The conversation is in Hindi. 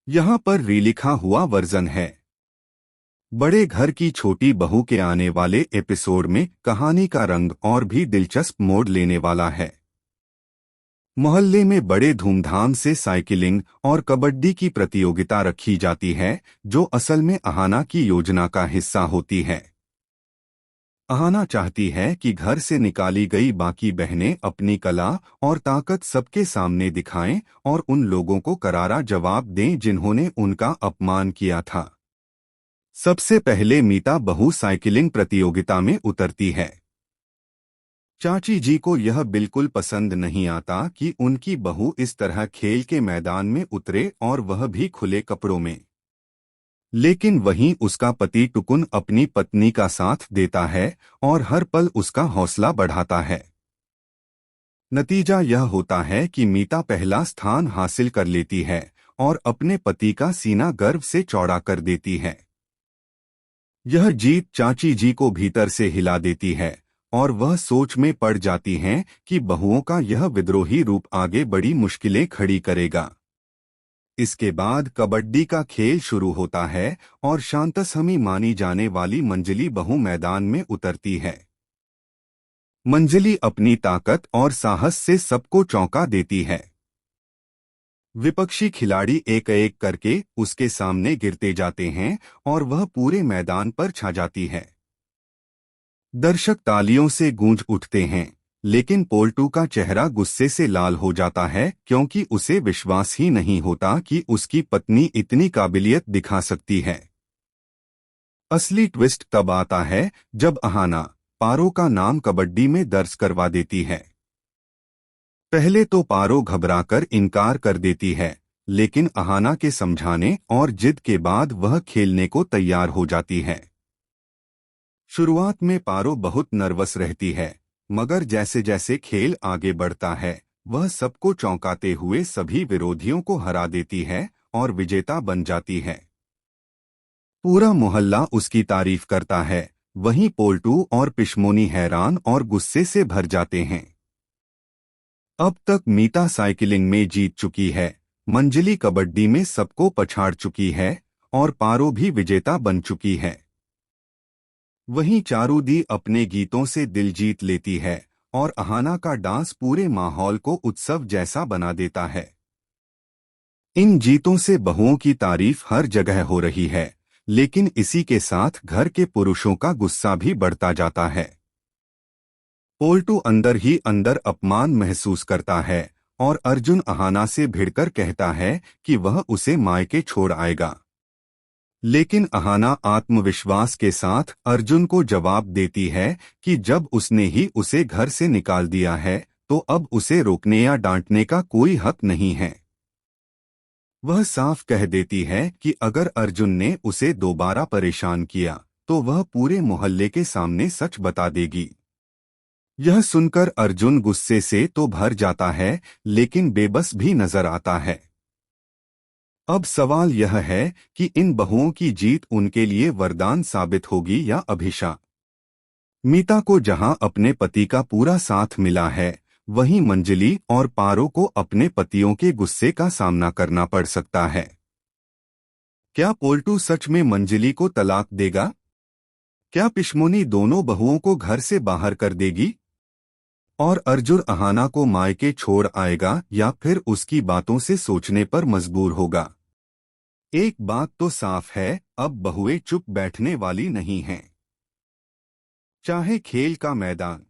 यहाँ पर रीलिखा हुआ वर्जन है। बड़े घर की छोटी बहू के आने वाले एपिसोड में कहानी का रंग और भी दिलचस्प मोड़ लेने वाला है। मोहल्ले में बड़े धूमधाम से साइकिलिंग और कबड्डी की प्रतियोगिता रखी जाती है, जो असल में अहाना की योजना का हिस्सा होती है। अहाना चाहती है कि घर से निकाली गई बाकी बहनें अपनी कला और ताकत सबके सामने दिखाएं और उन लोगों को करारा जवाब दें जिन्होंने उनका अपमान किया था। सबसे पहले मीता बहू साइकिलिंग प्रतियोगिता में उतरती है। चाची जी को यह बिल्कुल पसंद नहीं आता कि उनकी बहू इस तरह खेल के मैदान में उतरे और वह भी खुले कपड़ों में। लेकिन वहीं उसका पति टुकुन अपनी पत्नी का साथ देता है और हर पल उसका हौसला बढ़ाता है। नतीजा यह होता है कि मीता पहला स्थान हासिल कर लेती है और अपने पति का सीना गर्व से चौड़ा कर देती है। यह जीत चाची जी को भीतर से हिला देती है और वह सोच में पड़ जाती हैं कि बहुओं का यह विद्रोही रूप आगे बड़ी मुश्किलें खड़ी करेगा। इसके बाद कबड्डी का खेल शुरू होता है और शांतसमी मानी जाने वाली मंजली बहू मैदान में उतरती है। मंजली अपनी ताकत और साहस से सबको चौंका देती है। विपक्षी खिलाड़ी एक एक करके उसके सामने गिरते जाते हैं और वह पूरे मैदान पर छा जाती है। दर्शक तालियों से गूंज उठते हैं, लेकिन पोल्टू का चेहरा गुस्से से लाल हो जाता है क्योंकि उसे विश्वास ही नहीं होता कि उसकी पत्नी इतनी काबिलियत दिखा सकती है। असली ट्विस्ट तब आता है जब अहाना पारो का नाम कबड्डी में दर्ज करवा देती है। पहले तो पारो घबराकर इनकार कर देती है, लेकिन अहाना के समझाने और जिद के बाद वह खेलने को तैयार हो जाती है। शुरुआत में पारो बहुत नर्वस रहती है, मगर जैसे जैसे खेल आगे बढ़ता है वह सबको चौंकाते हुए सभी विरोधियों को हरा देती है और विजेता बन जाती है। पूरा मोहल्ला उसकी तारीफ करता है, वहीं पोल्टू और पिशमोनी हैरान और गुस्से से भर जाते हैं। अब तक मीता साइकिलिंग में जीत चुकी है, मंजली कबड्डी में सबको पछाड़ चुकी है और पारो भी विजेता बन चुकी है। वहीं चारूदी अपने गीतों से दिल जीत लेती है और अहाना का डांस पूरे माहौल को उत्सव जैसा बना देता है। इन जीतों से बहुओं की तारीफ हर जगह हो रही है, लेकिन इसी के साथ घर के पुरुषों का गुस्सा भी बढ़ता जाता है। पोल्टू अंदर ही अंदर अपमान महसूस करता है और अर्जुन अहाना से भिड़कर कहता है कि वह उसे मायके छोड़ आएगा। लेकिन अहाना आत्मविश्वास के साथ अर्जुन को जवाब देती है कि जब उसने ही उसे घर से निकाल दिया है तो अब उसे रोकने या डांटने का कोई हक नहीं है। वह साफ कह देती है कि अगर अर्जुन ने उसे दोबारा परेशान किया तो वह पूरे मोहल्ले के सामने सच बता देगी। यह सुनकर अर्जुन गुस्से से तो भर जाता है, लेकिन बेबस भी नजर आता है। अब सवाल यह है कि इन बहुओं की जीत उनके लिए वरदान साबित होगी या अभिशाप। मीता को जहां अपने पति का पूरा साथ मिला है, वहीं मंजली और पारो को अपने पतियों के गुस्से का सामना करना पड़ सकता है। क्या पोल्टू सच में मंजली को तलाक देगा? क्या पिशमोनी दोनों बहुओं को घर से बाहर कर देगी? और अर्जुन अहाना को मायके छोड़ आएगा या फिर उसकी बातों से सोचने पर मजबूर होगा? एक बात तो साफ है, अब बहुएं चुप बैठने वाली नहीं हैं। चाहे खेल का मैदान